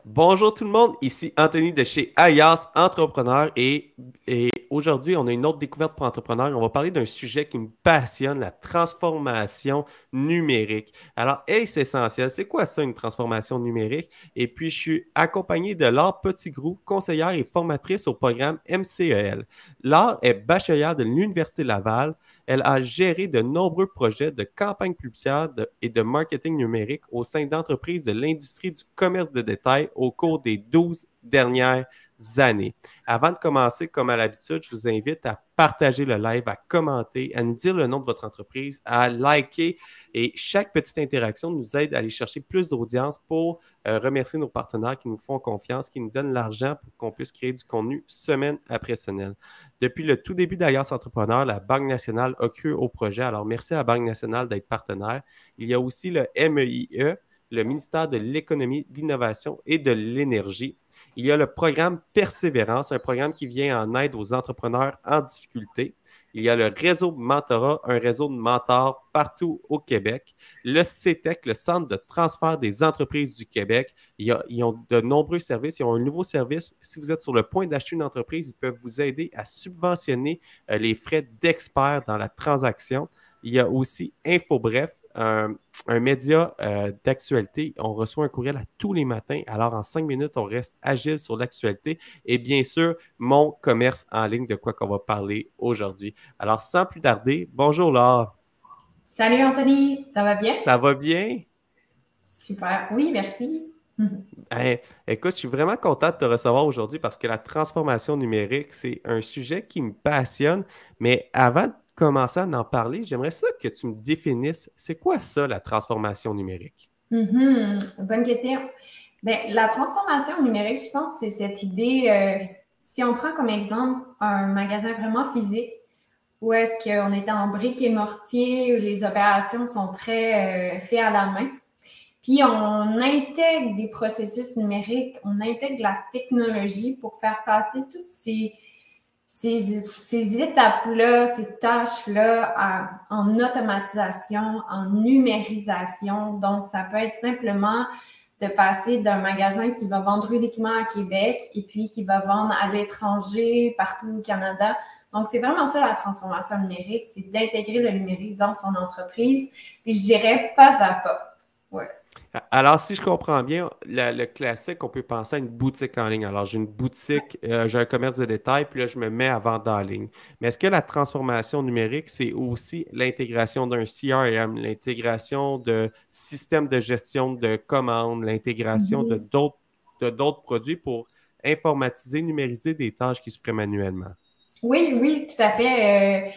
Bonjour tout le monde, ici Anthony de chez Ayas Entrepreneur et aujourd'hui on a une autre découverte pour entrepreneurs. On va parler d'un sujet qui me passionne, la transformation numérique. Alors, hey, c'est essentiel. C'est quoi ça, une transformation numérique? Et puis, je suis accompagné de Laure Petitgrou, conseillère et formatrice au programme MCEL. Laure est bachelière de l'Université Laval. Elle a géré de nombreux projets de campagne publicitaire et de marketing numérique au sein d'entreprises de l'industrie du commerce de détail au cours des 12 dernières années. Avant de commencer, comme à l'habitude, je vous invite à partager le live, à commenter, à nous dire le nom de votre entreprise, à liker. Et chaque petite interaction nous aide à aller chercher plus d'audience pour remercier nos partenaires qui nous font confiance, qui nous donnent l'argent pour qu'on puisse créer du contenu semaine après semaine. Depuis le tout début d'Alias Entrepreneur, la Banque nationale a cru au projet. Alors, merci à la Banque nationale d'être partenaire. Il y a aussi le MEIE, le ministère de l'Économie, de l'Innovation et de l'Énergie. Il y a le programme Persévérance, un programme qui vient en aide aux entrepreneurs en difficulté. Il y a le réseau Mentorat, un réseau de mentors partout au Québec. Le CETEC, le Centre de transfert des entreprises du Québec. Ils ont de nombreux services. Ils ont un nouveau service. Si vous êtes sur le point d'acheter une entreprise, ils peuvent vous aider à subventionner les frais d'experts dans la transaction. Il y a aussi InfoBref, un média d'actualité. On reçoit un courriel à tous les matins. Alors, en 5 minutes, on reste agile sur l'actualité. Et bien sûr, mon commerce en ligne, de quoi qu'on va parler aujourd'hui. Alors, sans plus tarder, bonjour Laure. Salut Anthony, ça va bien? Ça va bien? Super, oui, merci. Hey, écoute, je suis vraiment content de te recevoir aujourd'hui parce que la transformation numérique, c'est un sujet qui me passionne. Mais avant de commencer à en parler, j'aimerais ça que tu me définisses, c'est quoi ça, la transformation numérique? Bonne question. Ben, la transformation numérique, je pense que c'est cette idée, si on prend comme exemple un magasin vraiment physique, où est-ce qu'on est en briques et mortier, où les opérations sont très faites à la main, puis on intègre des processus numériques, on intègre la technologie pour faire passer toutes ces étapes-là, ces tâches-là en automatisation, en numérisation. Donc, ça peut être simplement de passer d'un magasin qui va vendre uniquement à Québec et puis qui va vendre à l'étranger, partout au Canada. Donc, c'est vraiment ça la transformation numérique, c'est d'intégrer le numérique dans son entreprise. Puis, je dirais pas à pas. Ouais. Alors, si je comprends bien, le classique, on peut penser à une boutique en ligne. Alors, j'ai une boutique, j'ai un commerce de détail, puis là, je me mets à vendre en ligne. Mais est-ce que la transformation numérique, c'est aussi l'intégration d'un CRM, l'intégration de systèmes de gestion de commandes, l'intégration Mhm. de d'autres produits pour informatiser, numériser des tâches qui se feraient manuellement? Oui, oui, tout à fait.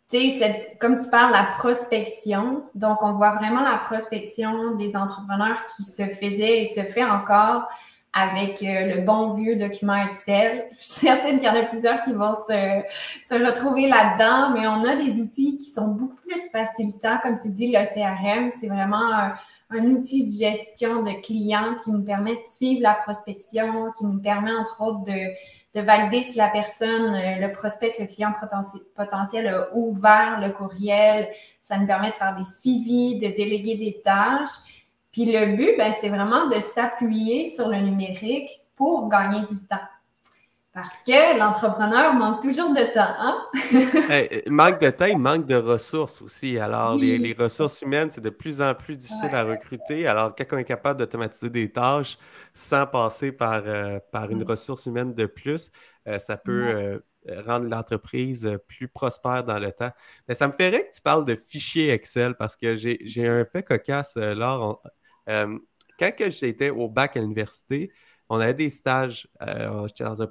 Tu sais, comme tu parles, la prospection. Donc, on voit vraiment la prospection des entrepreneurs qui se faisait et se fait encore avec le bon vieux document Excel. Je suis certaine qu'il y en a plusieurs qui vont se retrouver là-dedans, mais on a des outils qui sont beaucoup plus facilitants. Comme tu dis, le CRM, c'est vraiment un outil de gestion de clients qui nous permet de suivre la prospection, qui nous permet, entre autres, de valider si la personne, le prospect, le client potentiel a ouvert le courriel. Ça nous permet de faire des suivis, de déléguer des tâches. Puis le but, ben, c'est vraiment de s'appuyer sur le numérique pour gagner du temps. Parce que l'entrepreneur manque toujours de temps, hein? Manque de temps, il manque de ressources aussi. Alors, les Oui, ressources humaines, c'est de plus en plus difficile à ouais. recruter. Alors, quand on est capable d'automatiser des tâches sans passer par une ressource humaine de plus, ça peut rendre l'entreprise plus prospère dans le temps. Mais ça me ferait que tu parles de fichiers Excel parce que j'ai un fait cocasse, Laure. Quand que j'étais au bac à l'université, on avait des stages. J'étais dans un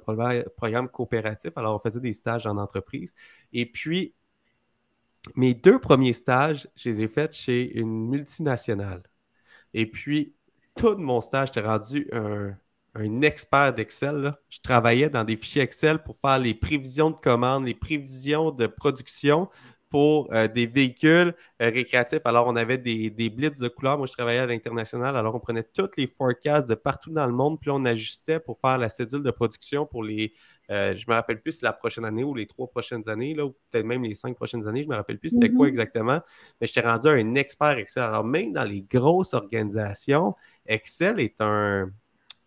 programme coopératif, alors on faisait des stages en entreprise. Et puis, mes deux premiers stages, je les ai faits chez une multinationale. Et puis, tout mon stage, j'étais rendu un expert d'Excel, là. Je travaillais dans des fichiers Excel pour faire les prévisions de commandes, les prévisions de production pour des véhicules récréatifs. Alors, on avait des blitz de couleurs. Moi, je travaillais à l'international. Alors, on prenait toutes les forecasts de partout dans le monde, puis on ajustait pour faire la cédule de production pour je me rappelle plus si la prochaine année ou les 3 prochaines années, là, ou peut-être même les 5 prochaines années, je me rappelle plus c'était quoi Mhm. exactement, mais j'étais rendu un expert Excel. Alors, même dans les grosses organisations, Excel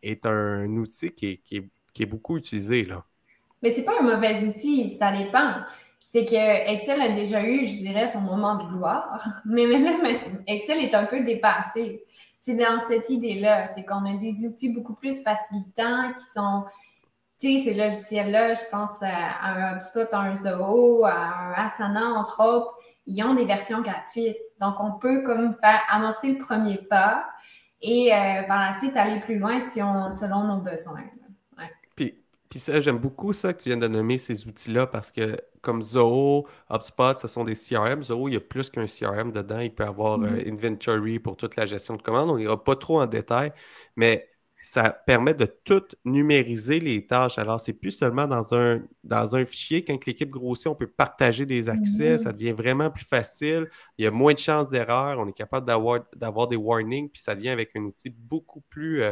est un outil qui est beaucoup utilisé, là. Mais c'est pas un mauvais outil, ça dépend. C'est que Excel a déjà eu, je dirais, son moment de gloire, mais maintenant, Excel est un peu dépassé. C'est dans cette idée-là, c'est qu'on a des outils beaucoup plus facilitants qui sont, tu sais, ces logiciels-là, je pense à un HubSpot, à un Zoho, à un Asana, entre autres, ils ont des versions gratuites. Donc, on peut comme faire amorcer le premier pas et par la suite aller plus loin selon nos besoins. Ouais. Puis ça, j'aime beaucoup ça que tu viens de nommer ces outils-là parce que comme Zoho, HubSpot, ce sont des CRM. Zoho, il y a plus qu'un CRM dedans. Il peut avoir Mhm. Inventory pour toute la gestion de commandes. On n'ira pas trop en détail, mais ça permet de tout numériser les tâches. Alors, c'est plus seulement dans un fichier. Quand l'équipe grossit, on peut partager des accès. Ça Mhm. devient vraiment plus facile. Il y a moins de chances d'erreur. On est capable d'avoir des warnings, puis ça vient avec un outil beaucoup plus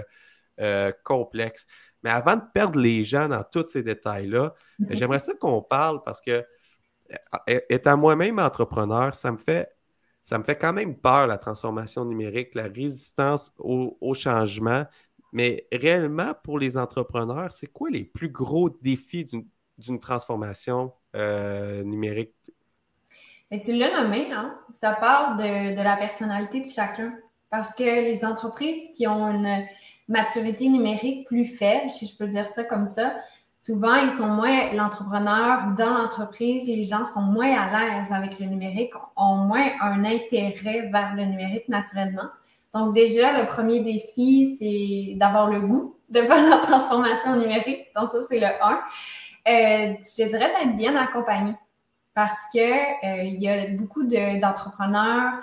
complexe. Mais avant de perdre les gens dans tous ces détails-là, j'aimerais ça qu'on parle parce que, étant moi-même entrepreneur, ça me fait quand même peur, la transformation numérique, la résistance au changement. Mais réellement, pour les entrepreneurs, c'est quoi les plus gros défis d'une transformation numérique? Mais tu l'as nommé, hein? Ça part de la personnalité de chacun. Parce que les entreprises qui ont une maturité numérique plus faible, si je peux dire ça comme ça, souvent, ils sont moins, l'entrepreneur ou dans l'entreprise, les gens sont moins à l'aise avec le numérique, ont moins un intérêt vers le numérique naturellement. Donc, déjà, le premier défi, c'est d'avoir le goût de faire la transformation numérique. Donc, ça, c'est le un. Je dirais d'être bien accompagné parce que il y a beaucoup d'entrepreneurs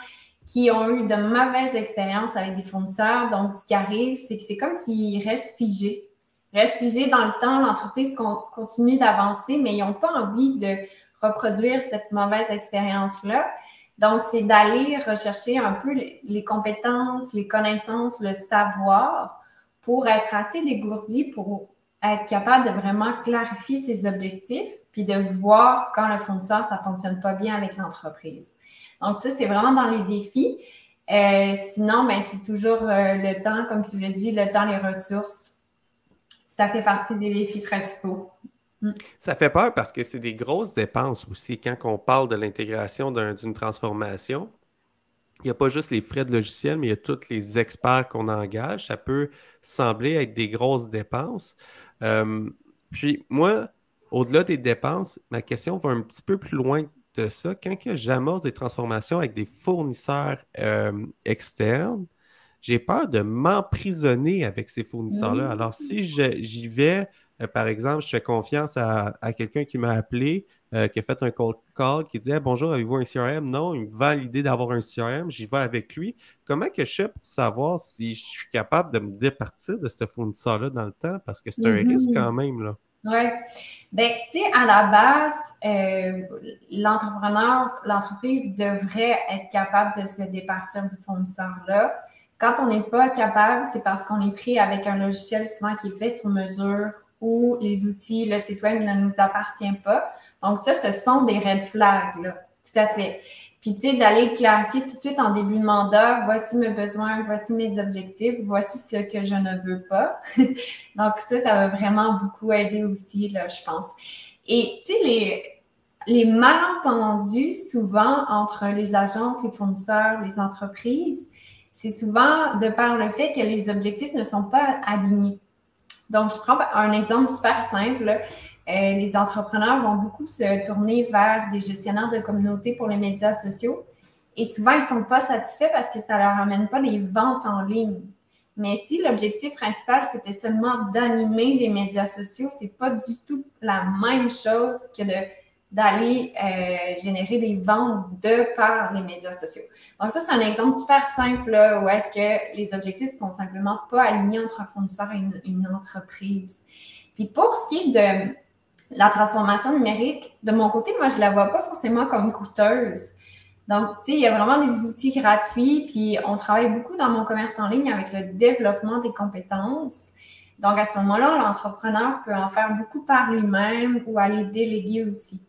qui ont eu de mauvaises expériences avec des fournisseurs. Donc, ce qui arrive, c'est que c'est comme s'ils restent figés. Restent figés dans le temps, l'entreprise continue d'avancer, mais ils n'ont pas envie de reproduire cette mauvaise expérience-là. Donc, c'est d'aller rechercher un peu les compétences, les connaissances, le savoir pour être assez dégourdi pour être capable de vraiment clarifier ses objectifs puis de voir quand le fournisseur, ça ne fonctionne pas bien avec l'entreprise. Donc, ça, c'est vraiment dans les défis. Sinon, ben, c'est toujours le temps, comme tu l'as dit, le temps, les ressources. Ça fait partie des défis principaux. Mm. Ça fait peur parce que c'est des grosses dépenses aussi. Quand on parle de l'intégration d'une transformation, il n'y a pas juste les frais de logiciel, mais il y a tous les experts qu'on engage. Ça peut sembler être des grosses dépenses. Euh, Puis moi, au-delà des dépenses, ma question va un petit peu plus loin de ça. Quand que j'amorce des transformations avec des fournisseurs externes, j'ai peur de m'emprisonner avec ces fournisseurs-là. Alors, si j'y vais, par exemple, je fais confiance à quelqu'un qui m'a appelé, qui a fait un cold call, qui dit Hey, bonjour, avez-vous un CRM? Non, il me vend l'idée d'avoir un CRM, j'y vais avec lui. Comment que je fais pour savoir si je suis capable de me départir de ce fournisseur-là dans le temps? Parce que c'est un risque Mhm. quand même, là. Oui. Ben, tu sais, à la base, l'entrepreneur, l'entreprise devrait être capable de se départir du fournisseur-là. Quand on n'est pas capable, c'est parce qu'on est pris avec un logiciel souvent qui est fait sur mesure ou les outils, le site web ne nous appartient pas. Donc, ça, ce sont des red flags, là. Tout à fait. Puis, tu sais, d'aller clarifier tout de suite en début de mandat, voici mes besoins, voici mes objectifs, voici ce que je ne veux pas. Donc, ça va vraiment beaucoup aider aussi, là, je pense. Et, tu sais, les malentendus, souvent, entre les agences, les fournisseurs, les entreprises, c'est souvent de par le fait que les objectifs ne sont pas alignés. Donc, je prends un exemple super simple. Les entrepreneurs vont beaucoup se tourner vers des gestionnaires de communauté pour les médias sociaux. Et souvent, ils ne sont pas satisfaits parce que ça ne leur amène pas des ventes en ligne. Mais si l'objectif principal, c'était seulement d'animer les médias sociaux, c'est pas du tout la même chose que d'aller générer des ventes de par les médias sociaux. Donc, ça, c'est un exemple super simple là, où est-ce que les objectifs sont simplement pas alignés entre un fournisseur et une entreprise. Puis pour ce qui est de la transformation numérique, de mon côté, moi, je la vois pas forcément comme coûteuse. Donc, tu sais, il y a vraiment des outils gratuits, puis on travaille beaucoup dans mon commerce en ligne avec le développement des compétences. Donc, à ce moment-là, l'entrepreneur peut en faire beaucoup par lui-même ou aller déléguer aussi.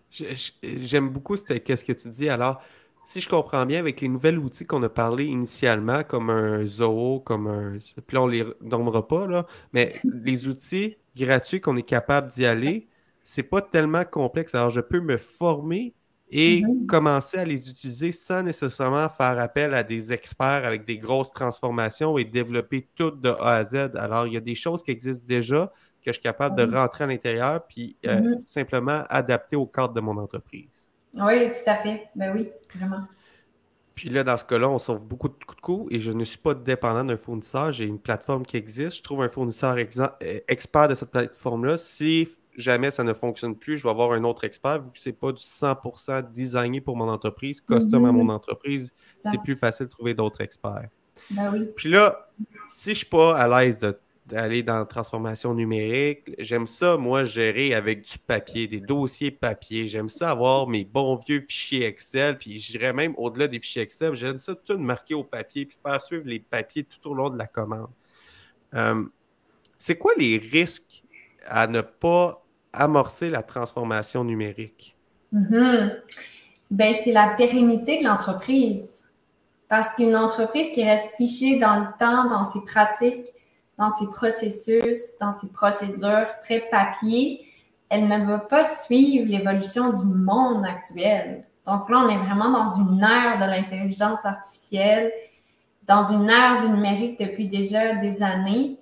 J'aime beaucoup qu'est-ce que tu dis. Alors, si je comprends bien, avec les nouveaux outils qu'on a parlé initialement, comme un Zoho, comme un... Puis là, on les nommera pas, là, mais les outils gratuits qu'on est capable d'y aller, c'est pas tellement complexe. Alors, je peux me former et Mhm. commencer à les utiliser sans nécessairement faire appel à des experts avec des grosses transformations et développer tout de A à Z. Alors, il y a des choses qui existent déjà que je suis capable de Oui. rentrer à l'intérieur puis Mhm. simplement adapter au cadre de mon entreprise. Oui, tout à fait. Ben oui, vraiment. Puis là, dans ce cas-là, on sauve beaucoup de coûts de coûts et je ne suis pas dépendant d'un fournisseur. J'ai une plateforme qui existe. Je trouve un fournisseur expert de cette plateforme-là. Si jamais ça ne fonctionne plus, je vais avoir un autre expert. Vu que ce n'est pas du 100% designé pour mon entreprise, custom à mon Mhm. entreprise, c'est Ça. plus facile de trouver d'autres experts. Ben oui. Puis là, si je ne suis pas à l'aise d'aller dans la transformation numérique, j'aime ça, moi, gérer avec du papier, des dossiers papier. J'aime ça avoir mes bons vieux fichiers Excel, puis je dirais même au-delà des fichiers Excel, j'aime ça tout marquer au papier, puis faire suivre les papiers tout au long de la commande. Euh, c'est quoi les risques à ne pas amorcer la transformation numérique? Mhm. Ben, c'est la pérennité de l'entreprise. Parce qu'une entreprise qui reste fichée dans le temps, dans ses pratiques, dans ses processus, dans ses procédures très papier, elle ne va pas suivre l'évolution du monde actuel. Donc là, on est vraiment dans une ère de l'intelligence artificielle, dans une ère du numérique depuis déjà des années.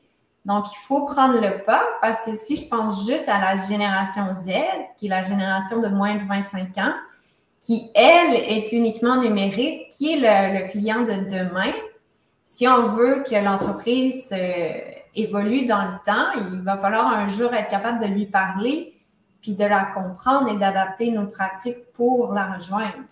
Donc, il faut prendre le pas parce que si je pense juste à la génération Z, qui est la génération de moins de 25 ans, qui, elle, est uniquement numérique, qui est le client de demain, si on veut que l'entreprise évolue dans le temps, il va falloir un jour être capable de lui parler, puis de la comprendre et d'adapter nos pratiques pour la rejoindre.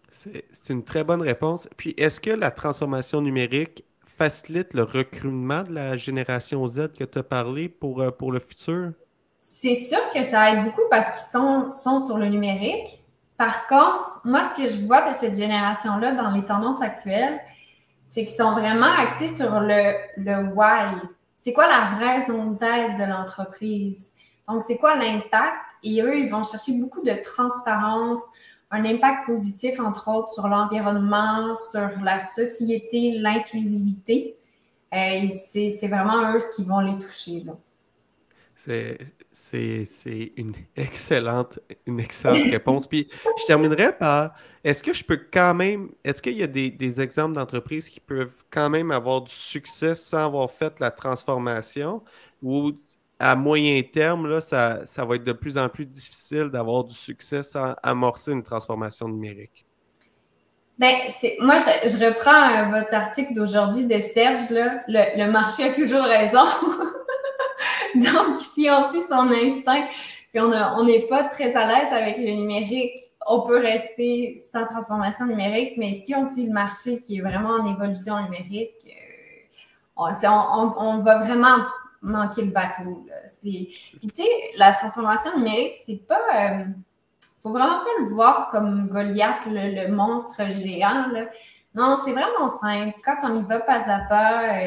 C'est une très bonne réponse. Puis, est-ce que la transformation numérique facilite le recrutement de la génération Z que tu as parlé pour le futur? C'est sûr que ça aide beaucoup parce qu'ils sont sur le numérique. Par contre, moi, ce que je vois de cette génération-là dans les tendances actuelles, c'est qu'ils sont vraiment axés sur le why. C'est quoi la raison d'être de l'entreprise? Donc, c'est quoi l'impact? Et eux, ils vont chercher beaucoup de transparence, un impact positif, entre autres, sur l'environnement, sur la société, l'inclusivité. C'est vraiment eux ce qui vont les toucher, là. C'est, c'est une excellente réponse. Puis je terminerai par, est-ce que je peux quand même, est-ce qu'il y a des exemples d'entreprises qui peuvent quand même avoir du succès sans avoir fait la transformation ou à moyen terme, là, ça va être de plus en plus difficile d'avoir du succès sans amorcer une transformation numérique? Ben, moi, je reprends votre article d'aujourd'hui de Serge, là, le marché a toujours raison. Donc, si on suit son instinct, puis on n'est pas très à l'aise avec le numérique, on peut rester sans transformation numérique, mais si on suit le marché qui est vraiment en évolution numérique, on va vraiment manquer le bateau. Là. Puis, tu sais, la transformation numérique, c'est pas. Faut vraiment pas le voir comme Goliath, le monstre géant. Là. Non, c'est vraiment simple. Quand on y va pas à pas,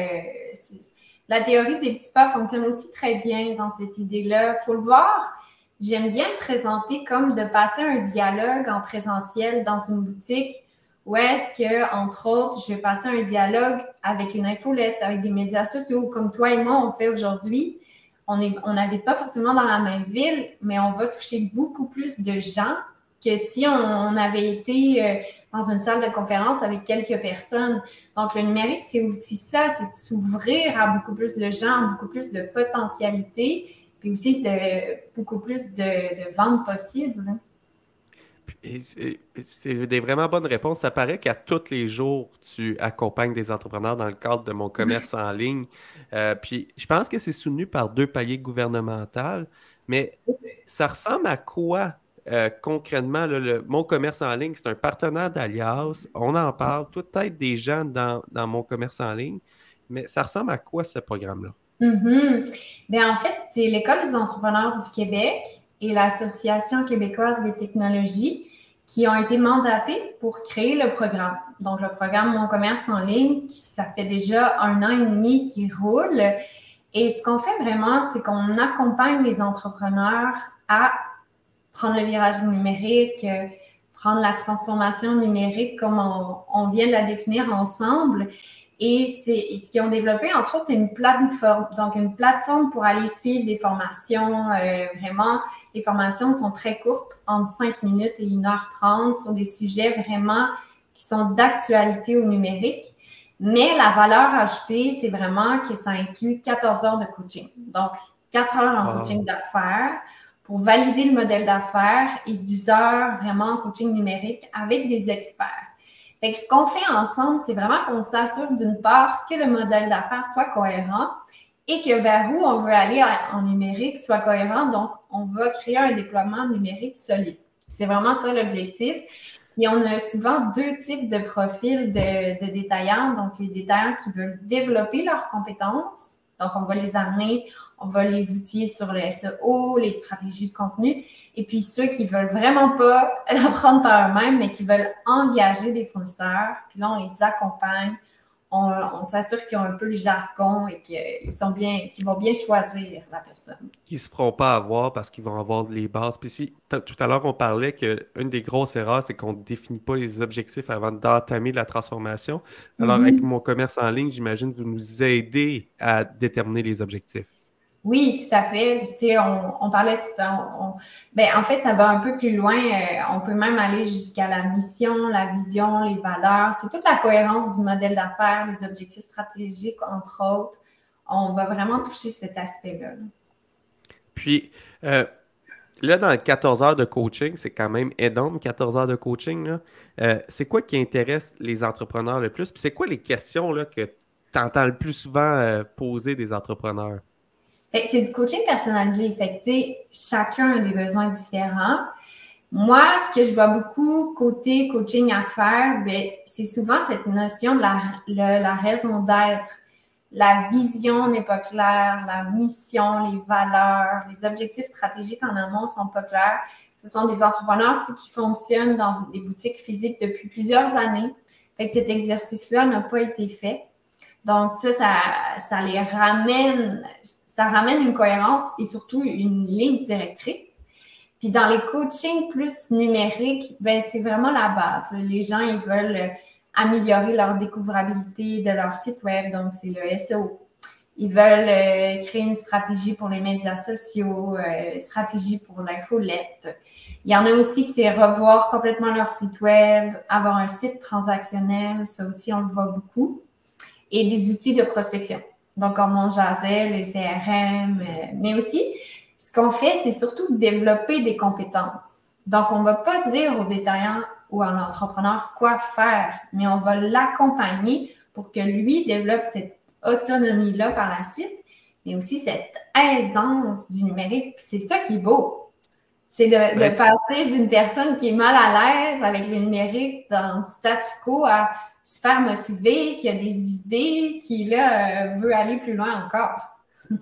la théorie des petits pas fonctionne aussi très bien dans cette idée-là. Faut le voir. J'aime bien le présenter comme de passer un dialogue en présentiel dans une boutique où est-ce que, entre autres, je vais passer un dialogue avec une infolette, avec des médias sociaux, comme toi et moi, on fait aujourd'hui. On n'habite pas forcément dans la même ville, mais on va toucher beaucoup plus de gens que si on avait été dans une salle de conférence avec quelques personnes. Donc, le numérique, c'est aussi ça, c'est de s'ouvrir à beaucoup plus de gens, beaucoup plus de potentialités, puis aussi de beaucoup plus de ventes possibles. C'est des vraiment bonnes réponses. Ça paraît qu'à tous les jours, tu accompagnes des entrepreneurs dans le cadre de mon commerce en ligne. Puis je pense que c'est soutenu par deux paliers gouvernementaux, mais ça ressemble à quoi concrètement, là, mon commerce en ligne? C'est un partenaire d'Alias. On en parle, tout peut-être des gens dans mon commerce en ligne, mais ça ressemble à quoi ce programme-là? Mhm. Bien, en fait, c'est l'École des entrepreneurs du Québec et l'Association québécoise des technologies qui ont été mandatés pour créer le programme. Donc, le programme Mon commerce en ligne, ça fait déjà 1 an et demi qu'il roule. Et ce qu'on fait vraiment, c'est qu'on accompagne les entrepreneurs à prendre le virage numérique, prendre la transformation numérique comme on vient de la définir ensemble. Et ce qu'ils ont développé, entre autres, c'est une plateforme. Donc, une plateforme pour aller suivre des formations. Vraiment, les formations sont très courtes, entre 5 minutes et 1h30, sur des sujets vraiment qui sont d'actualité au numérique. Mais la valeur ajoutée, c'est vraiment que ça inclut 14 heures de coaching. Donc, 4 heures en coaching d'affaires pour valider le modèle d'affaires et 10 heures vraiment en coaching numérique avec des experts. Fait que ce qu'on fait ensemble, c'est vraiment qu'on s'assure d'une part que le modèle d'affaires soit cohérent et que vers où on veut aller en numérique soit cohérent. Donc, on va créer un déploiement numérique solide. C'est vraiment ça l'objectif. Et on a souvent 2 types de profils de détaillants. Donc, les détaillants qui veulent développer leurs compétences. Donc, on va les amener, on va les outiller sur le SEO, les stratégies de contenu. Et puis, ceux qui veulent vraiment pas l'apprendre par eux-mêmes, mais qui veulent engager des fournisseurs. Puis là, on les accompagne. On s'assure qu'ils ont un peu le jargon et qu'ils vont bien choisir la personne. Qui ne se feront pas avoir parce qu'ils vont avoir les bases. Puis si, tout à l'heure, on parlait qu'une des grosses erreurs, c'est qu'on ne définit pas les objectifs avant d'entamer la transformation. Alors, avec mon commerce en ligne, j'imagine que vous nous aidez à déterminer les objectifs. Oui, tout à fait. Puis, tu sais, on parlait tout à l'heure. Ben, en fait, ça va un peu plus loin. On peut même aller jusqu'à la mission, la vision, les valeurs. C'est toute la cohérence du modèle d'affaires, les objectifs stratégiques, entre autres. On va vraiment toucher cet aspect-là. Puis, là, dans le 14 heures de coaching, c'est quand même énorme, 14 heures de coaching, là. C'est quoi qui intéresse les entrepreneurs le plus? Puis c'est quoi les questions là, que tu entends le plus souvent poser des entrepreneurs? C'est du coaching personnalisé. Fait que, tu sais, chacun a des besoins différents. Moi, ce que je vois beaucoup côté coaching à faire, ben, c'est souvent cette notion de la raison d'être. La vision n'est pas claire, la mission, les valeurs, les objectifs stratégiques en amont sont pas clairs. Ce sont des entrepreneurs qui fonctionnent dans des boutiques physiques depuis plusieurs années. Fait que cet exercice-là n'a pas été fait. Donc, ça les ramène, ça ramène une cohérence et surtout une ligne directrice. Puis dans les coachings plus numériques, ben c'est vraiment la base. Les gens, ils veulent améliorer leur découvrabilité de leur site web, donc c'est le SEO. Ils veulent créer une stratégie pour les médias sociaux, stratégie pour l'infolette. Il y en a aussi qui c'est revoir complètement leur site web, avoir un site transactionnel, ça aussi on le voit beaucoup, et des outils de prospection. Donc comme on jasait, les CRM, mais aussi ce qu'on fait, c'est surtout développer des compétences. Donc, on ne va pas dire au détaillant ou à l'entrepreneur quoi faire, mais on va l'accompagner pour que lui développe cette autonomie-là par la suite, mais aussi cette aisance du numérique. Puis c'est ça qui est beau. C'est de passer d'une personne qui est mal à l'aise avec le numérique dans le statu quo à super motivée, qui a des idées, qui, là, veut aller plus loin encore.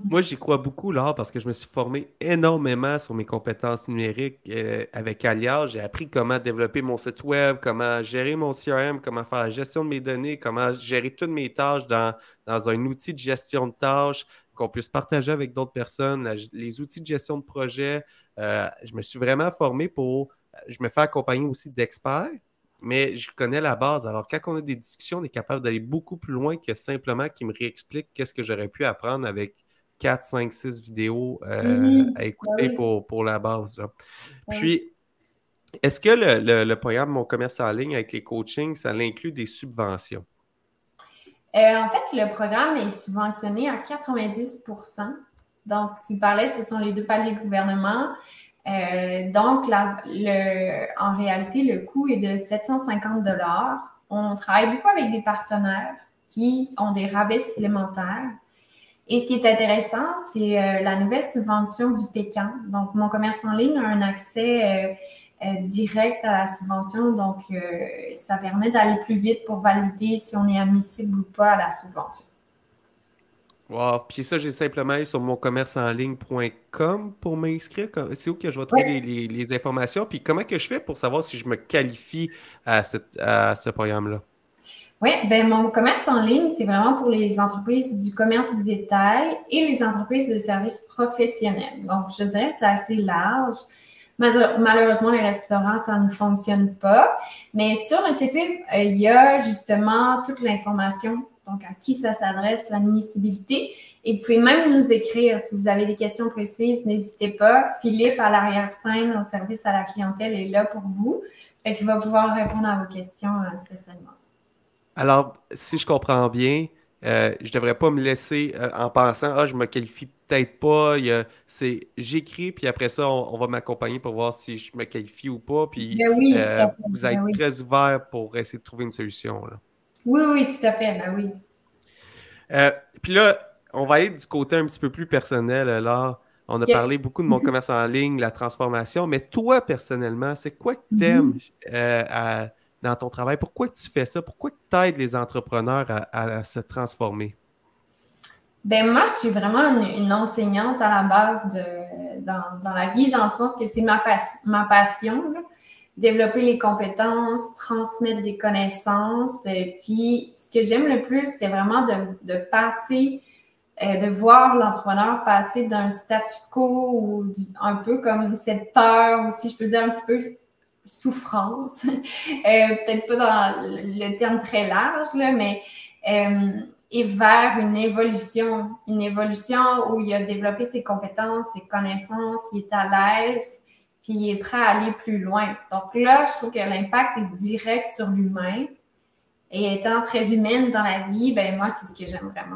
Moi, j'y crois beaucoup, là, parce que je me suis formé énormément sur mes compétences numériques avec Alias. J'ai appris comment développer mon site web, comment gérer mon CRM, comment faire la gestion de mes données, comment gérer toutes mes tâches dans un outil de gestion de tâches qu'on puisse partager avec d'autres personnes, les outils de gestion de projet. Je me suis vraiment formé je me fais accompagner aussi d'experts, mais je connais la base. Alors, quand on a des discussions, on est capable d'aller beaucoup plus loin que simplement qu'ils me réexpliquent qu'est-ce que j'aurais pu apprendre avec 4, 5, 6 vidéos à écouter pour la base. Là. Puis, est-ce que le programme Mon commerce en ligne avec les coachings, ça inclut des subventions? En fait, le programme est subventionné à 90%. Donc, tu parlais, ce sont les 2 paliers de gouvernement. Donc, en réalité, le coût est de 750 $. On travaille beaucoup avec des partenaires qui ont des rabais supplémentaires. Et ce qui est intéressant, c'est la nouvelle subvention du Pécan. Donc, Mon commerce en ligne a un accès direct à la subvention. Donc, ça permet d'aller plus vite pour valider si on est admissible ou pas à la subvention. Wow. Puis ça, j'ai simplement allé sur moncommerceenligne.com pour m'inscrire. C'est où que je vais trouver les informations? Puis comment que je fais pour savoir si je me qualifie à ce programme-là? Oui, bien, Mon commerce en ligne, c'est vraiment pour les entreprises du commerce du détail et les entreprises de services professionnels. Donc, je dirais que c'est assez large. Malheureusement, les restaurants, ça ne fonctionne pas. Mais sur le site web, il y a justement toute l'information, donc à qui ça s'adresse, l'admissibilité. Et vous pouvez même nous écrire si vous avez des questions précises, n'hésitez pas. Philippe, à l'arrière-scène, au service à la clientèle, est là pour vous. Fait qu'il va pouvoir répondre à vos questions certainement. Alors, si je comprends bien, je devrais pas me laisser en pensant, ah, je me qualifie peut-être pas. J'écris, puis après ça, on va m'accompagner pour voir si je me qualifie ou pas. Puis Ben oui, tout à fait. vous Ben êtes oui. très ouvert pour essayer de trouver une solution, là. Oui, oui, tout à fait. Ben oui. Euh, Puis là, on va aller du côté un petit peu plus personnel. Alors, on a OK. parlé beaucoup de mon commerce en ligne, la transformation, mais toi, personnellement, c'est quoi que tu aimes Mhm. dans ton travail? Pourquoi tu fais ça? Pourquoi tu aides les entrepreneurs à se transformer? Ben moi, je suis vraiment une enseignante à la base dans la vie, dans le sens que c'est ma passion, là. Développer les compétences, transmettre des connaissances. Puis, ce que j'aime le plus, c'est vraiment de passer, de voir l'entrepreneur passer d'un statu quo ou un peu comme cette peur, ou si je peux dire un petit peu souffrance, peut-être pas dans le terme très large, là, mais et vers une évolution où il a développé ses compétences, ses connaissances, il est à l'aise, puis il est prêt à aller plus loin. Donc là, je trouve que l'impact est direct sur l'humain. Et étant très humaine dans la vie, ben moi, c'est ce que j'aime vraiment,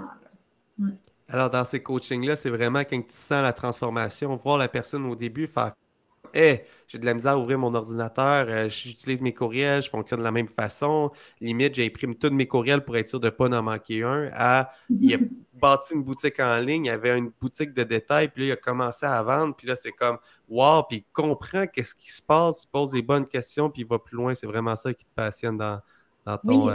là. Alors, dans ces coachings-là, c'est vraiment quand tu sens la transformation, voir la personne au début faire hey, j'ai de la misère à ouvrir mon ordinateur, j'utilise mes courriels, je fonctionne de la même façon. Limite, j'imprime tous mes courriels pour être sûr de ne pas en manquer un. Il a bâti une boutique en ligne, il avait une boutique de détail, puis là, il a commencé à vendre, puis là, c'est comme wow, puis il comprend qu'est-ce qui se passe, il pose les bonnes questions, puis il va plus loin. C'est vraiment ça qui te passionne dans ton, Oui,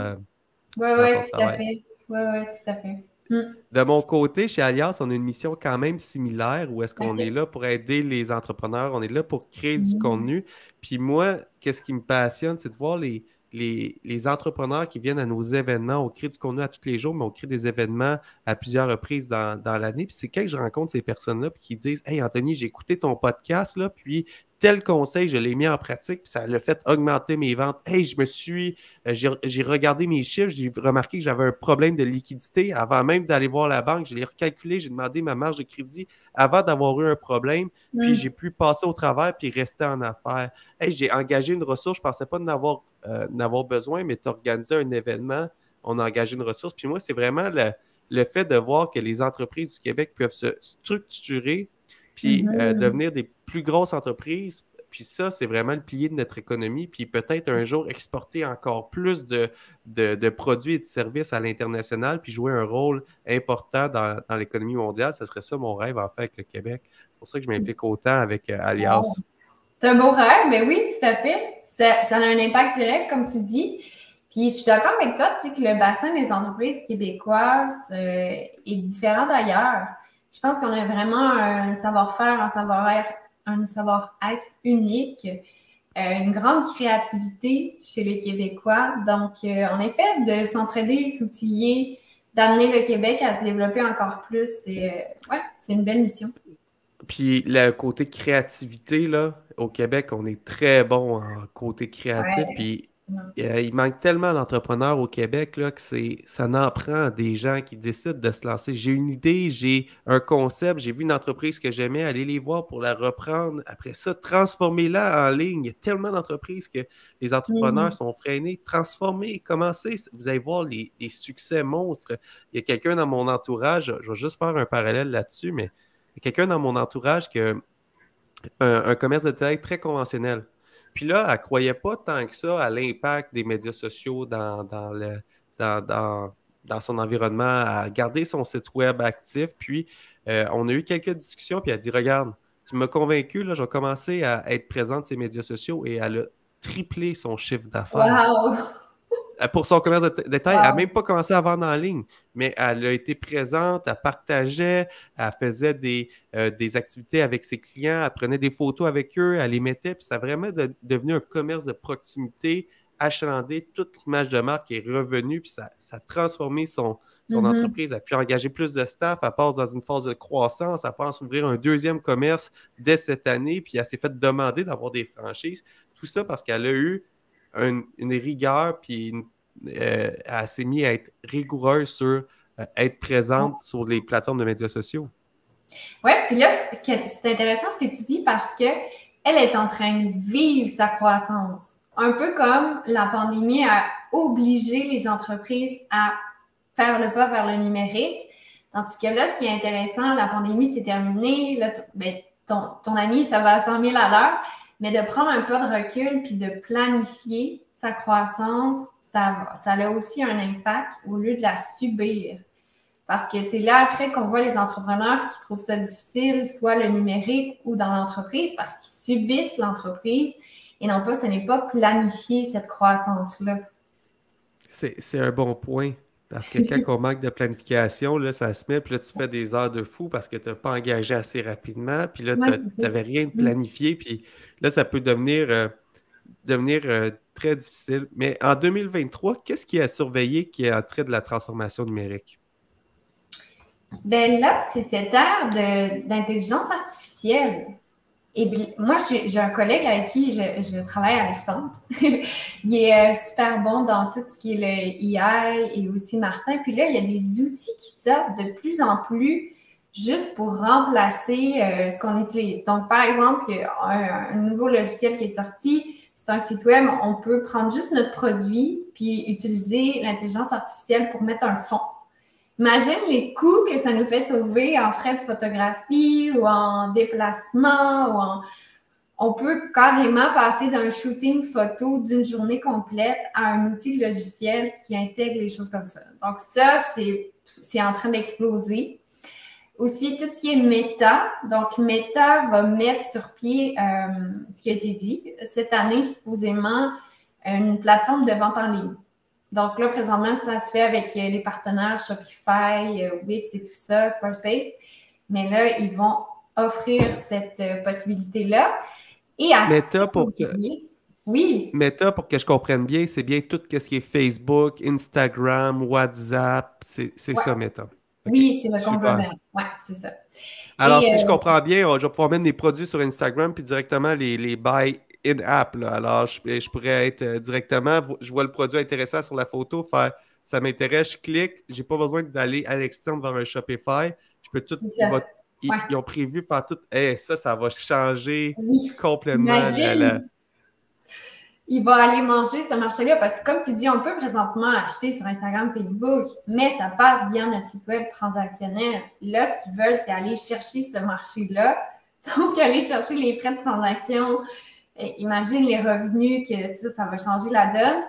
oui, dans oui, ton tout à travail. fait. Oui, oui, tout à fait. Mm. De mon côté, chez Alias, on a une mission quand même similaire où est-ce qu'on est OK. là pour aider les entrepreneurs, on est là pour créer du Mm. contenu. Puis moi, qu'est-ce qui me passionne, c'est de voir les entrepreneurs qui viennent à nos événements. On crée du contenu à tous les jours, mais on crée des événements à plusieurs reprises dans l'année. Puis c'est quand je rencontre ces personnes-là puis qui disent Hey Anthony, j'ai écouté ton podcast, là, puis tel conseil, je l'ai mis en pratique, puis ça l'a fait augmenter mes ventes. Hey, j'ai regardé mes chiffres, j'ai remarqué que j'avais un problème de liquidité avant même d'aller voir la banque. Je l'ai recalculé, j'ai demandé ma marge de crédit avant d'avoir eu un problème, puis j'ai Mm. pu passer au travers puis rester en affaires. Hey, j'ai engagé une ressource, je ne pensais pas n'avoir besoin, mais tu as organisé un événement, on a engagé une ressource. Puis moi, c'est vraiment le fait de voir que les entreprises du Québec peuvent se structurer puis Mhm. devenir des plus grosses entreprises. Puis ça, c'est vraiment le pilier de notre économie. Puis peut-être un jour exporter encore plus de produits et de services à l'international, puis jouer un rôle important dans l'économie mondiale. Ce serait ça mon rêve, en fait, avec le Québec. C'est pour ça que je m'implique autant avec Wow. Alias. C'est un beau rêve, mais oui, tout à fait. Ça a un impact direct, comme tu dis. Puis je suis d'accord avec toi, tu sais, que le bassin des entreprises québécoises est différent d'ailleurs. Je pense qu'on a vraiment un savoir-faire, un savoir-être unique, une grande créativité chez les Québécois. Donc, en effet, de s'entraider, s'outiller, d'amener le Québec à se développer encore plus, c'est une belle mission. Puis le côté créativité, là, au Québec, on est très bon en côté créatif. Ouais. Puis il manque tellement d'entrepreneurs au Québec là, que ça en prend des gens qui décident de se lancer. J'ai une idée, j'ai un concept, j'ai vu une entreprise que j'aimais, aller les voir pour la reprendre. Après ça, transformer-la en ligne. Il y a tellement d'entreprises que les entrepreneurs Mhm. sont freinés. Transformer, commencer, vous allez voir les succès monstres. Il y a quelqu'un dans mon entourage, je vais juste faire un parallèle là-dessus, mais il y a quelqu'un dans mon entourage qui a un commerce de détail très conventionnel. Puis là, elle ne croyait pas tant que ça à l'impact des médias sociaux dans, dans- dans son environnement, à garder son site web actif. Puis, on a eu quelques discussions, puis elle a dit, regarde, tu m'as convaincu, là, je vais commencer à être présente sur ces médias sociaux et elle a triplé son chiffre d'affaires. Wow! Pour son commerce de détail, elle n'a Wow! même pas commencé à vendre en ligne, mais elle a été présente, elle partageait, elle faisait des activités avec ses clients, elle prenait des photos avec eux, elle les mettait, puis ça a vraiment devenu un commerce de proximité achalandé, toute l'image de marque est revenue, puis ça a transformé son Mhm. entreprise, elle a pu engager plus de staff, elle passe dans une phase de croissance, elle pense ouvrir un deuxième commerce dès cette année, puis elle s'est fait demander d'avoir des franchises. Tout ça parce qu'elle a eu une rigueur, puis elle s'est mise à être rigoureuse sur être présente sur les plateformes de médias sociaux. Oui, puis là, c'est intéressant ce que tu dis parce que elle est en train de vivre sa croissance. Un peu comme la pandémie a obligé les entreprises à faire le pas vers le numérique. Tandis que là, ce qui est intéressant, la pandémie s'est terminée. Là, ton ami, ça va à 100 000 à l'heure. Mais de prendre un pas de recul puis de planifier sa croissance, ça a aussi un impact au lieu de la subir. Parce que c'est là après qu'on voit les entrepreneurs qui trouvent ça difficile, soit le numérique ou dans l'entreprise, parce qu'ils subissent l'entreprise et non pas, ce n'est pas planifier cette croissance-là. C'est un bon point. Parce que quand on manque de planification, là, ça se met, puis là, tu fais des heures de fou parce que tu n'as pas engagé assez rapidement, puis là, Ouais, tu n'avais rien de planifié, puis là, ça peut devenir très difficile. Mais en 2023, qu'est-ce qui a surveillé qui est en trait de la transformation numérique? Ben là, c'est cette ère d'intelligence artificielle. Et moi, j'ai un collègue avec qui je travaille, Alexandre. Il est super bon dans tout ce qui est le AI et aussi Martin. Puis là, il y a des outils qui sortent de plus en plus juste pour remplacer ce qu'on utilise. Donc, par exemple, il y a un nouveau logiciel qui est sorti. C'est un site web. On peut prendre juste notre produit puis utiliser l'intelligence artificielle pour mettre un fond. Imagine les coûts que ça nous fait sauver en frais de photographie ou en déplacement. On peut carrément passer d'un shooting photo d'une journée complète à un outil logiciel qui intègre les choses comme ça. Donc ça, c'est en train d'exploser. Aussi, tout ce qui est Meta. Donc, Meta va mettre sur pied ce qui a été dit. Cette année, supposément, une plateforme de vente en ligne. Donc là, présentement, ça se fait avec les partenaires Shopify, Wix et tout ça, Squarespace. Mais là, ils vont offrir cette possibilité-là. Et à Meta, oui. Meta, pour que je comprenne bien, c'est bien tout ce qui est Facebook, Instagram, WhatsApp, c'est ça, Meta. Okay. Oui, c'est le complément. Oui, c'est ça. Alors, si je comprends bien, je vais pouvoir mettre mes produits sur Instagram puis directement les buy in-app. Alors, je pourrais être directement, je vois le produit intéressant sur la photo, faire ça m'intéresse, je clique, j'ai pas besoin d'aller à l'externe vers un Shopify. Je peux tout. Ils ont prévu faire tout. Ça va changer complètement. Il va aller manger ce marché-là parce que, comme tu dis, on peut présentement acheter sur Instagram, Facebook, mais ça passe bien notre site web transactionnel. Là, ce qu'ils veulent, c'est aller chercher ce marché-là. Donc, aller chercher les frais de transaction. Imagine les revenus que ça va changer la donne.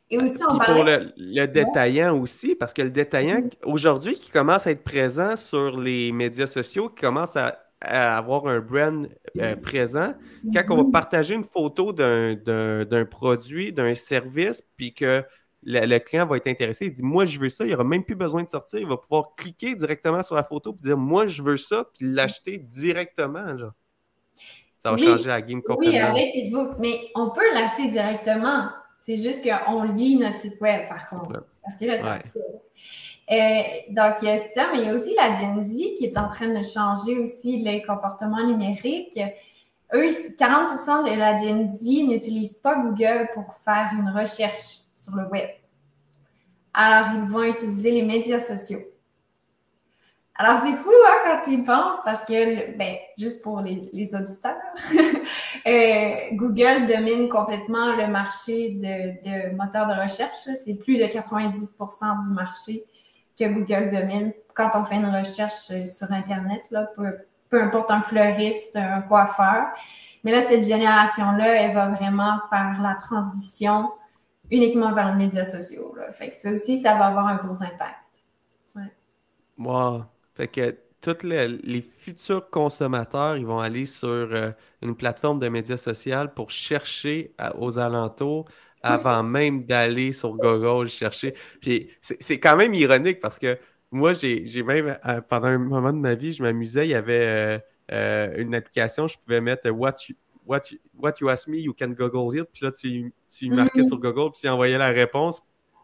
Et aussi, on parlait... Pour le détaillant aussi, parce que le détaillant, aujourd'hui, qui commence à être présent sur les médias sociaux, qui commence à avoir un brand présent, quand on va partager une photo d'un produit, d'un service, puis que le client va être intéressé, il dit « Moi, je veux ça », il n'aura même plus besoin de sortir, il va pouvoir cliquer directement sur la photo et dire « Moi, je veux ça », puis l'acheter directement, là. Ça va changer la game complètement. Oui, avec Facebook, mais on peut l'acheter directement. C'est juste qu'on lit notre site web, par contre. Parce que là, ça se fait. Donc, il y a ça, mais il y a aussi la Gen Z qui est en train de changer aussi les comportements numériques. Eux, 40% de la Gen Z n'utilisent pas Google pour faire une recherche sur le web. Alors, ils vont utiliser les médias sociaux. Alors, c'est fou quand tu y penses parce que, juste pour les auditeurs, Google domine complètement le marché de moteurs de recherche. C'est plus de 90% du marché que Google domine quand on fait une recherche sur Internet, là, peu importe un fleuriste, un coiffeur. Mais là, cette génération-là, elle va vraiment faire la transition uniquement vers les médias sociaux. Là. Fait que ça aussi, ça va avoir un gros impact. Ouais. Wow! Fait que tous les futurs consommateurs, ils vont aller sur une plateforme de médias sociaux pour chercher aux alentours avant même d'aller sur Google chercher. Puis c'est quand même ironique parce que moi, j'ai même, pendant un moment de ma vie, je m'amusais, il y avait une application, je pouvais mettre what you ask me, you can Google it. Puis là, tu marquais sur Mhm. Google, puis tu envoyais la réponse.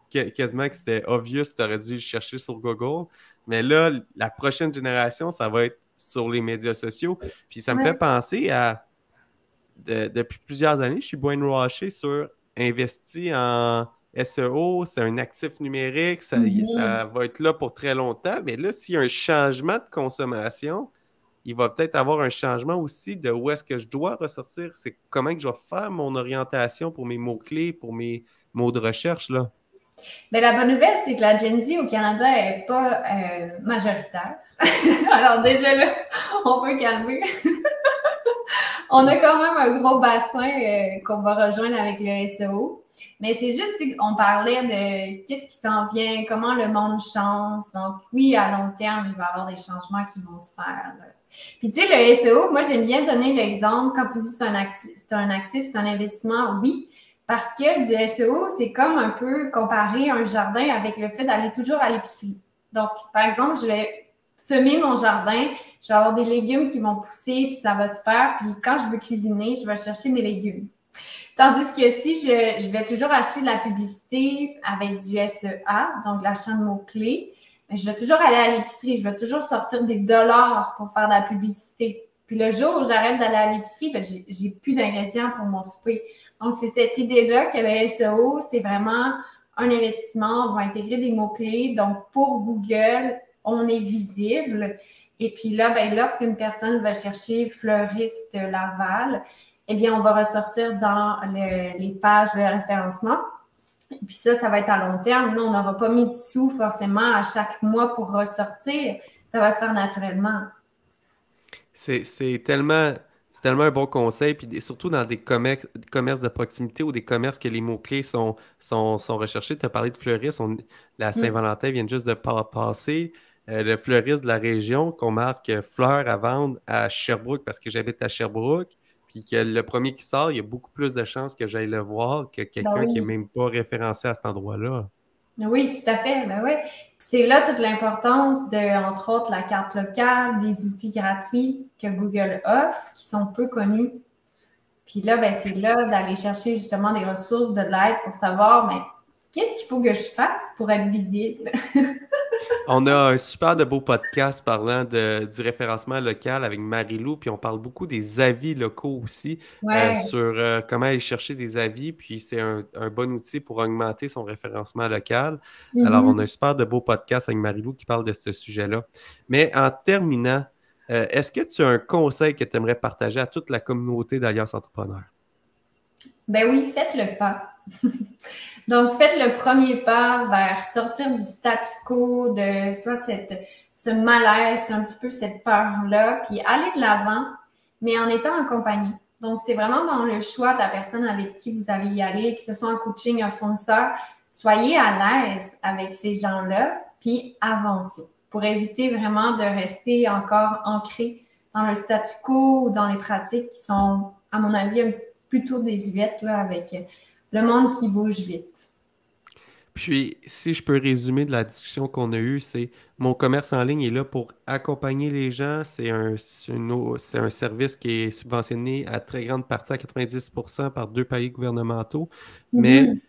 Quasiment que c'était obvious, tu aurais dû chercher sur Google. Mais là, la prochaine génération, ça va être sur les médias sociaux. Puis ça me fait Ouais. penser à depuis plusieurs années, je suis brainwashé sur investi en SEO, c'est un actif numérique, Mhm. ça va être là pour très longtemps. Mais là, s'il y a un changement de consommation, il va peut-être avoir un changement aussi de où est-ce que je dois ressortir. C'est comment que je vais faire mon orientation pour mes mots-clés, pour mes mots de recherche, là. Mais la bonne nouvelle, c'est que la Gen Z au Canada n'est pas majoritaire. Alors déjà là, on peut calmer. On a quand même un gros bassin qu'on va rejoindre avec le SEO. Mais c'est juste qu'on parlait de qu'est-ce qui s'en vient, comment le monde change. Donc, oui, à long terme, il va y avoir des changements qui vont se faire. Là. Puis, tu sais, le SEO, moi, j'aime bien donner l'exemple quand tu dis c'est un actif, c'est un investissement, oui. Parce que du SEO, c'est comme un peu comparer un jardin avec le fait d'aller toujours à l'épicerie. Donc, par exemple, je vais semer mon jardin, je vais avoir des légumes qui vont pousser, puis ça va se faire. Puis quand je veux cuisiner, je vais chercher mes légumes. Tandis que si je vais toujours acheter de la publicité avec du SEA, donc l'achat de mots-clés, je vais toujours aller à l'épicerie, je vais toujours sortir des dollars pour faire de la publicité. Puis le jour où j'arrête d'aller à l'épicerie, ben j'ai plus d'ingrédients pour mon souper. Donc, c'est cette idée-là que le SEO, c'est vraiment un investissement. On va intégrer des mots-clés. Donc, pour Google, on est visible. Et puis là, ben, lorsqu'une personne va chercher fleuriste Laval, eh bien, on va ressortir dans les pages de référencement. Et puis ça va être à long terme. Nous, on n'aura pas mis de sous forcément à chaque mois pour ressortir. Ça va se faire naturellement. C'est tellement, c'est tellement un bon conseil, puis surtout dans des commerces de proximité ou des commerces que les mots-clés sont recherchés. Tu as parlé de fleuriste, la Mm. Saint-Valentin vient juste de passer. Le fleuriste de la région qu'on marque fleurs à vendre à Sherbrooke parce que j'habite à Sherbrooke, puis que le premier qui sort, il y a beaucoup plus de chances que j'aille le voir que Ben quelqu'un qui n'est oui. même pas référencé à cet endroit-là. Oui, tout à fait. Ben ouais. C'est là toute l'importance de, entre autres, la carte locale, des outils gratuits que Google offre, qui sont peu connus. Puis là, ben, c'est là d'aller chercher justement des ressources, de l'aide pour savoir, mais qu'est-ce qu'il faut que je fasse pour être visible? On a un super de beau podcast parlant du référencement local avec Marie-Lou, puis on parle beaucoup des avis locaux aussi, Ouais. sur comment aller chercher des avis, puis c'est un bon outil pour augmenter son référencement local. Alors, on a un Mhm. super de beau podcast avec Marie-Lou qui parle de ce sujet-là. Mais en terminant, est-ce que tu as un conseil que tu aimerais partager à toute la communauté d'Alliance Entrepreneur? Ben oui, faites le pas. Donc, faites le premier pas vers sortir du statu quo, de soit ce malaise, un petit peu cette peur-là, puis aller de l'avant, mais en étant en compagnie. Donc, c'est vraiment dans le choix de la personne avec qui vous allez y aller, que ce soit un coaching, un fournisseur. Soyez à l'aise avec ces gens-là, puis avancez pour éviter vraiment de rester encore ancré dans le statu quo ou dans les pratiques qui sont, à mon avis, un petit plutôt désuète là, avec le monde qui bouge vite. Puis, si je peux résumer de la discussion qu'on a eue, c'est mon commerce en ligne est là pour accompagner les gens. C'est un service qui est subventionné à très grande partie, à 90% par deux paliers gouvernementaux. Mais Mhm.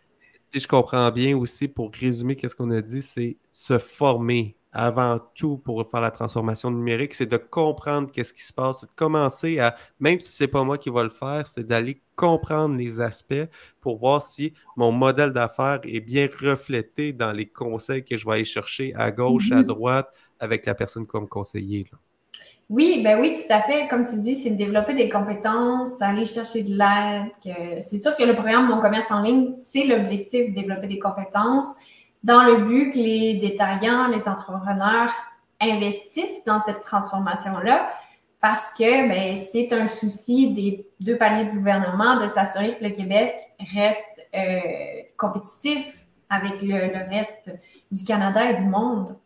si je comprends bien aussi, pour résumer qu'est-ce qu'on a dit, c'est se former avant tout pour faire la transformation numérique, c'est de comprendre qu'est-ce qui se passe, c'est de commencer à, même si c'est pas moi qui va le faire, c'est d'aller comprendre les aspects pour voir si mon modèle d'affaires est bien reflété dans les conseils que je vais aller chercher à gauche, à Mhm. droite, avec la personne comme conseiller, là. Oui, ben oui, tout à fait. Comme tu dis, c'est de développer des compétences, aller chercher de l'aide. C'est sûr que le programme Mon commerce en ligne, c'est l'objectif de développer des compétences dans le but que les détaillants, les entrepreneurs investissent dans cette transformation-là parce que ben, c'est un souci des deux paliers du gouvernement de s'assurer que le Québec reste compétitif avec le reste du Canada et du monde.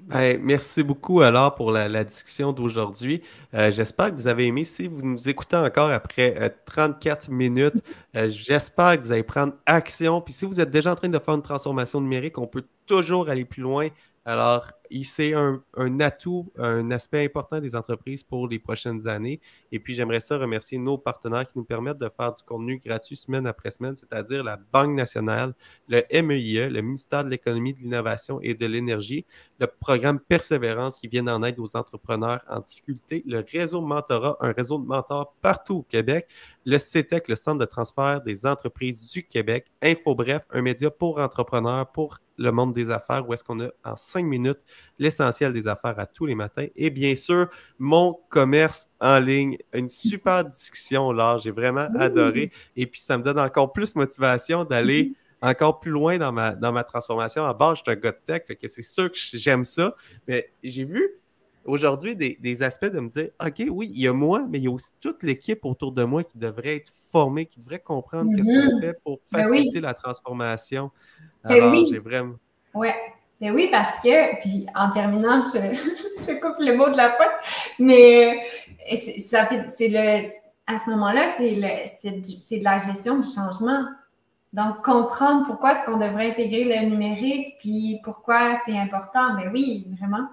Ben, merci beaucoup alors pour la discussion d'aujourd'hui. J'espère que vous avez aimé. Si vous nous écoutez encore après 34 minutes, j'espère que vous allez prendre action. Puis si vous êtes déjà en train de faire une transformation numérique, on peut toujours aller plus loin. Alors, c'est un atout, un aspect important des entreprises pour les prochaines années. Et puis, j'aimerais ça remercier nos partenaires qui nous permettent de faire du contenu gratuit semaine après semaine, c'est-à-dire la Banque nationale, le MEIE, le ministère de l'Économie, de l'Innovation et de l'Énergie, le programme Persévérance qui vient en aide aux entrepreneurs en difficulté, le réseau Mentorat, un réseau de mentors partout au Québec, le CETEC, le Centre de transfert des entreprises du Québec, InfoBref, un média pour entrepreneurs, pour le monde des affaires, où est-ce qu'on a en 5 minutes l'essentiel des affaires à tous les matins. Et bien sûr, mon commerce en ligne. Une super discussion, là. J'ai vraiment adoré. Et puis, ça me donne encore plus motivation d'aller encore plus loin dans ma transformation. À base, je suis un gars de tech, fait que c'est sûr que j'aime ça. Mais j'ai vu aujourd'hui des aspects de me dire, OK, oui, il y a moi, mais il y a aussi toute l'équipe autour de moi qui devrait être formée, qui devrait comprendre qu'est-ce qu'on Mhm. fait pour Ben faciliter oui, la transformation. ben Alors, j'ai oui, vraiment... ouais. Ben oui, parce que, puis en terminant, je te coupe le mot de la fin, mais ça fait, à ce moment-là, c'est de la gestion du changement. Donc, comprendre pourquoi est-ce qu'on devrait intégrer le numérique, puis pourquoi c'est important, ben oui, vraiment.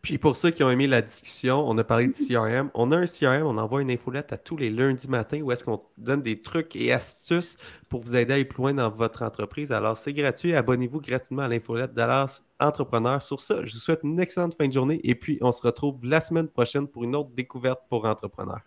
Puis pour ceux qui ont aimé la discussion, on a parlé de CRM. On a un CRM, on envoie une infolette à tous les lundis matins où est-ce qu'on donne des trucs et astuces pour vous aider à aller plus loin dans votre entreprise. Alors, c'est gratuit. Abonnez-vous gratuitement à l'infolette Dallas Entrepreneur. Sur ça, je vous souhaite une excellente fin de journée et puis on se retrouve la semaine prochaine pour une autre découverte pour entrepreneurs.